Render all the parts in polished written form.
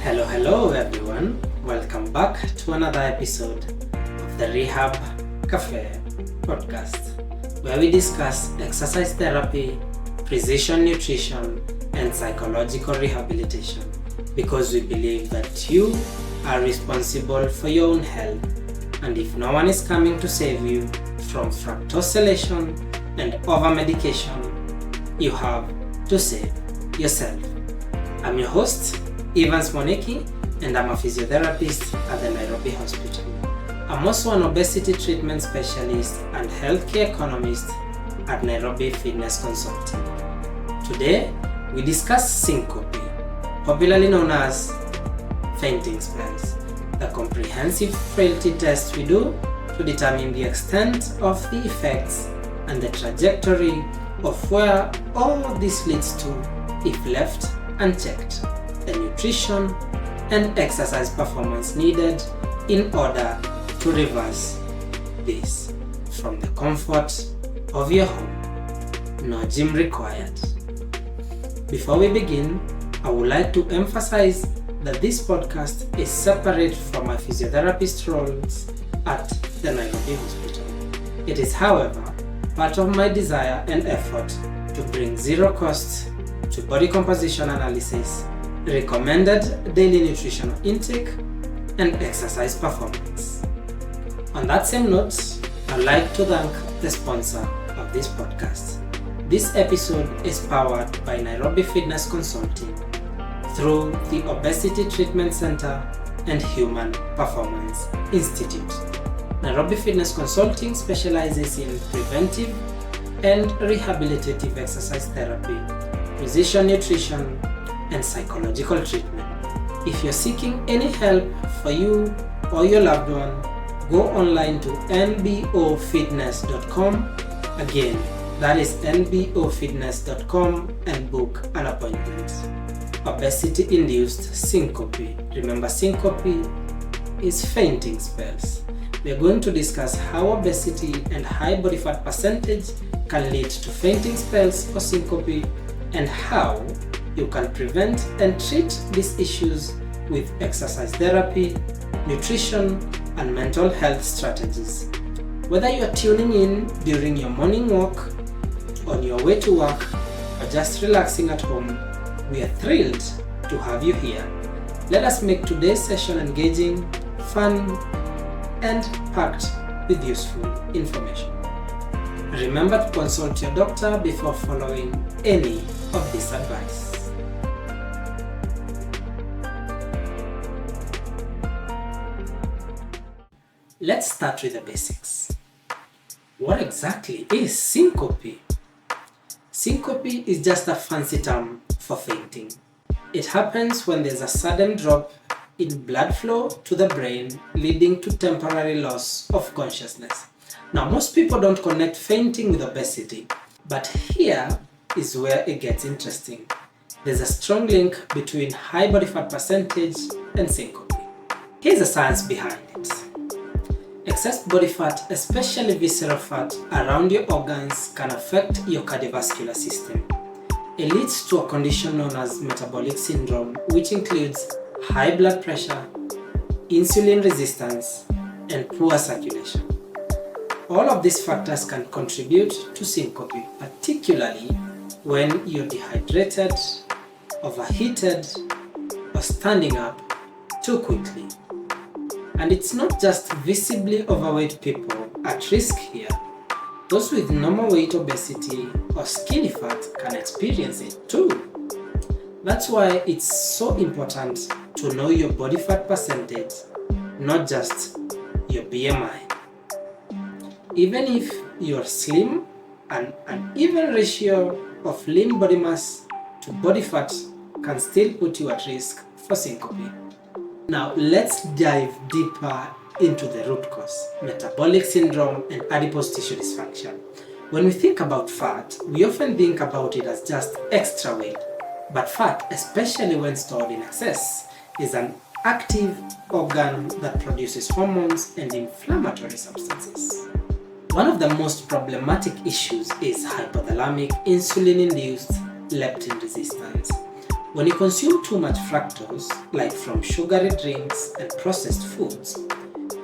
Hello everyone, welcome back to another episode of the Rehab Cafe podcast, where we discuss exercise therapy, precision nutrition, and psychological rehabilitation, because we believe that you are responsible for your own health, and if no one is coming to save you from fructosylation and over-medication, you have to save yourself. I'm your host, Mwaniki, and I'm a physiotherapist at the Nairobi hospital. I'm also an obesity treatment specialist and healthcare economist at Nairobi Fitness Consulting. Today, we discuss Syncope, popularly known as fainting spells, the comprehensive frailty test we do to determine the extent of the effects and the trajectory of where all this leads to if left unchecked, the nutrition and exercise performance needed in order to reverse this from the comfort of your home. No gym required. Before we begin, I would like to emphasize that this podcast is separate from my physiotherapist roles at the Nairobi hospital. It is, however, part of my desire and effort to bring zero cost to body composition analysis, recommended daily nutritional intake, and exercise performance. On that same note, I'd like to thank the sponsor of this podcast. This episode is powered by Nairobi Fitness Consulting through the Obesity Treatment Center and Human Performance Institute. Nairobi Fitness Consulting specializes in preventive and rehabilitative exercise therapy, precision nutrition, and psychological treatment. If you're seeking any help for you or your loved one, go online to NBOFITNESS.com. Again, that is NBOFITNESS.com and book an appointment. Obesity-induced syncope. Remember, syncope is fainting spells. We are going to discuss how obesity and high body fat percentage can lead to fainting spells or syncope, and how you can prevent and treat these issues with exercise therapy, nutrition, and mental health strategies. Whether you are tuning in during your morning walk, on your way to work, or just relaxing at home, we are thrilled to have you here. Let us make today's session engaging, fun, and packed with useful information. Remember to consult your doctor before following any of this advice. Let's start with the basics. What exactly is syncope? Syncope is just a fancy term for fainting. It happens when there's a sudden drop in blood flow to the brain, leading to temporary loss of consciousness. Now, most people don't connect fainting with obesity, but here is where it gets interesting. There's a strong link between high body fat percentage and syncope. Here's the science behind it. Excess body fat, especially visceral fat, around your organs can affect your cardiovascular system. It leads to a condition known as metabolic syndrome, which includes high blood pressure, insulin resistance, and poor circulation. All of these factors can contribute to syncope, particularly when you're dehydrated, overheated, or standing up too quickly. And it's not just visibly overweight people at risk here. Those with normal weight obesity or skinny fat can experience it too. That's why it's so important to know your body fat percentage, not just your BMI. Even if you're slim, an uneven ratio of lean body mass to body fat can still put you at risk for syncope. Now let's dive deeper into the root cause, metabolic syndrome and adipose tissue dysfunction. When we think about fat, we often think about it as just extra weight. But fat, especially when stored in excess, is an active organ that produces hormones and inflammatory substances. One of the most problematic issues is hypothalamic insulin-induced leptin resistance. When you consume too much fructose, like from sugary drinks and processed foods,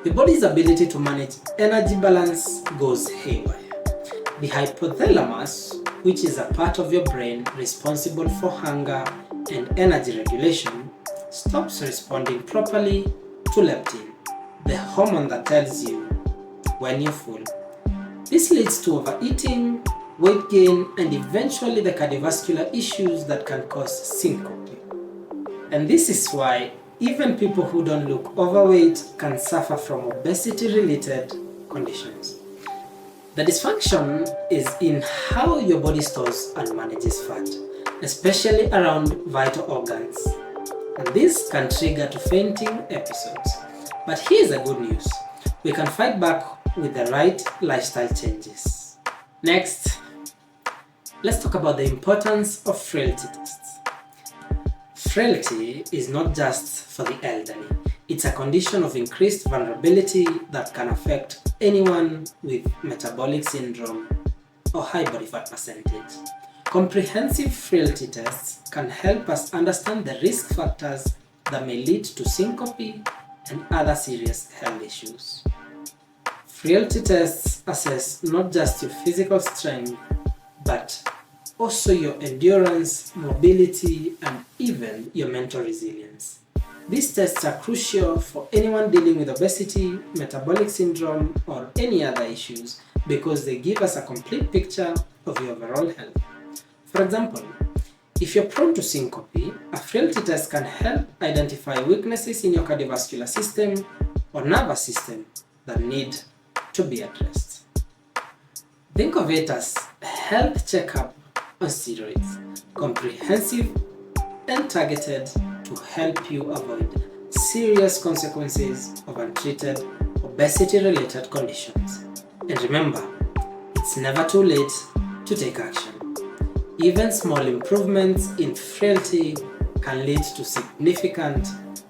the body's ability to manage energy balance goes haywire. The hypothalamus, which is a part of your brain responsible for hunger and energy regulation, stops responding properly to leptin, the hormone that tells you when you're full. This leads to overeating, weight gain, and eventually the cardiovascular issues that can cause syncope. And this is why even people who don't look overweight can suffer from obesity-related conditions. The dysfunction is in how your body stores and manages fat, especially around vital organs. And this can trigger to fainting episodes. But here's the good news. We can fight back with the right lifestyle changes. Next, let's talk about the importance of frailty tests. Frailty is not just for the elderly. It's a condition of increased vulnerability that can affect anyone with metabolic syndrome or high body fat percentage. Comprehensive frailty tests can help us understand the risk factors that may lead to syncope and other serious health issues. Frailty tests assess not just your physical strength, but also your endurance, mobility, and even your mental resilience. These tests are crucial for anyone dealing with obesity, metabolic syndrome, or any other issues because they give us a complete picture of your overall health. For example, if you're prone to syncope, a frailty test can help identify weaknesses in your cardiovascular system or nervous system that need to be addressed. Think of it as a health checkup on steroids, comprehensive and targeted to help you avoid serious consequences of untreated obesity-related conditions. And remember, it's never too late to take action. Even small improvements in frailty can lead to significant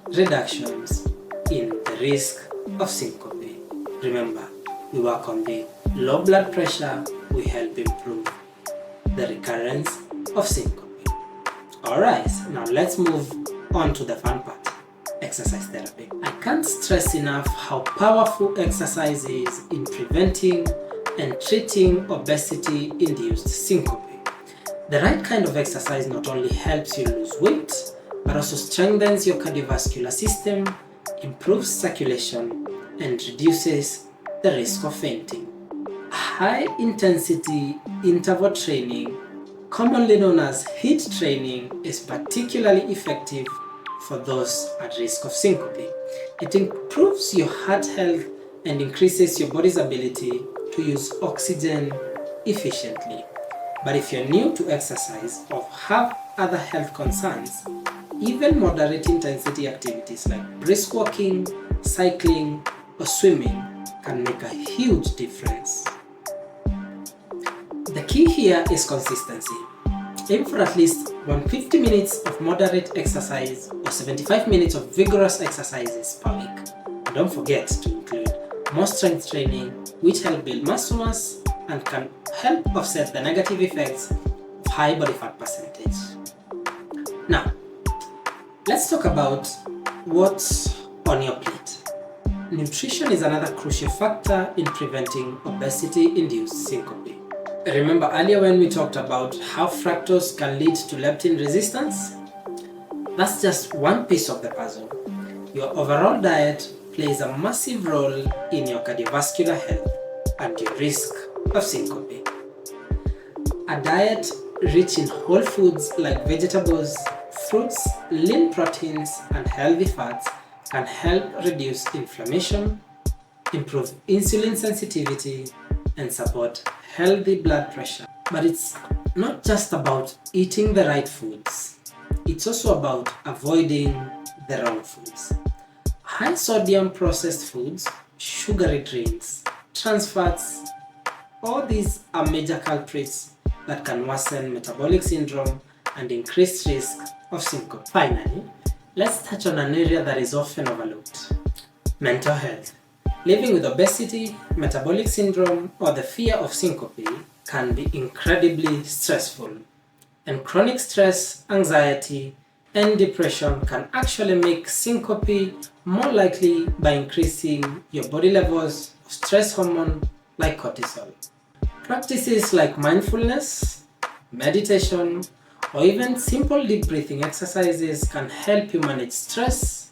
reductions in the risk of syncope. Remember, we work on the low blood pressure, we help improve the recurrence of syncope. Alright, now let's move on to the fun part, exercise therapy. I can't stress enough how powerful exercise is in preventing and treating obesity-induced syncope. The right kind of exercise not only helps you lose weight, but also strengthens your cardiovascular system, improves circulation, and reduces the risk of fainting. High-intensity interval training, commonly known as HIIT training, is particularly effective for those at risk of syncope. It improves your heart health and increases your body's ability to use oxygen efficiently. But if you're new to exercise or have other health concerns, even moderate intensity activities like brisk walking, cycling, or swimming can make a huge difference. The key here is consistency. Aim for at least 150 minutes of moderate exercise or 75 minutes of vigorous exercises per week. And don't forget to include more strength training, which help build muscle mass and can help offset the negative effects of high body fat percentage. Now, let's talk about what's on your plate. Nutrition is another crucial factor in preventing obesity-induced syncope. Remember earlier when we talked about how fructose can lead to leptin resistance? That's just one piece of the puzzle. Your overall diet plays a massive role in your cardiovascular health and your risk of syncope. A diet rich in whole foods like vegetables, fruits, lean proteins, and healthy fats can help reduce inflammation, improve insulin sensitivity, and support healthy blood pressure. But it's not just about eating the right foods. It's also about avoiding the wrong foods. High sodium processed foods, sugary drinks, trans fats, all these are major culprits that can worsen metabolic syndrome and increase risk of syncope. Finally, let's touch on an area that is often overlooked: mental health. Living with obesity, metabolic syndrome, or the fear of syncope can be incredibly stressful, and chronic stress, anxiety, and depression can actually make syncope more likely by increasing your body levels of stress hormone like cortisol. Practices like mindfulness, meditation, or even simple deep breathing exercises can help you manage stress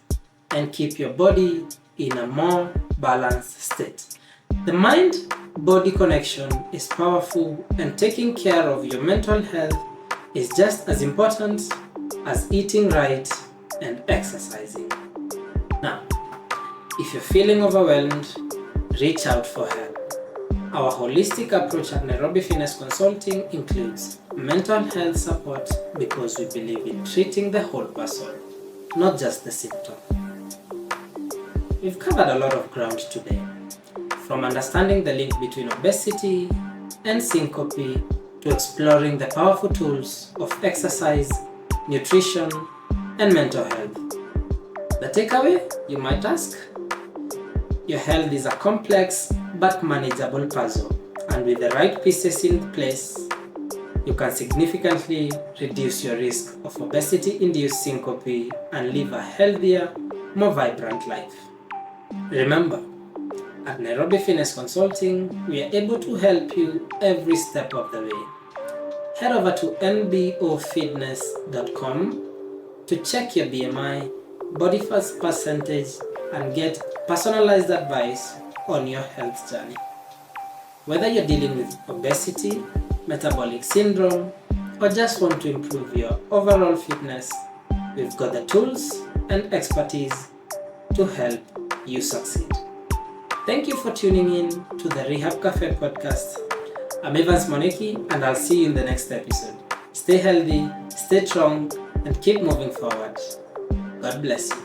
and keep your body in a more balanced state. The mind-body connection is powerful, and taking care of your mental health is just as important as eating right and exercising. Now, if you're feeling overwhelmed, reach out for help. Our holistic approach at Nairobi Fitness Consulting includes mental health support because we believe in treating the whole person, not just the symptom. We've covered a lot of ground today, from understanding the link between obesity and syncope to exploring the powerful tools of exercise, nutrition, and mental health. The takeaway, you might ask? Your health is a complex but manageable puzzle, and with the right pieces in place, you can significantly reduce your risk of obesity-induced syncope and live a healthier, more vibrant life. Remember, at Nairobi Fitness Consulting, we are able to help you every step of the way. Head over to NBOFITNESS.com to check your BMI, body fat percentage, and get personalized advice on your health journey. Whether you're dealing with obesity, metabolic syndrome, or just want to improve your overall fitness, we've got the tools and expertise to help you succeed. Thank you for tuning in to the Rehab Cafe podcast. I'm Mwaniki, and I'll see you in the next episode. Stay healthy, stay strong, and keep moving forward. God bless you.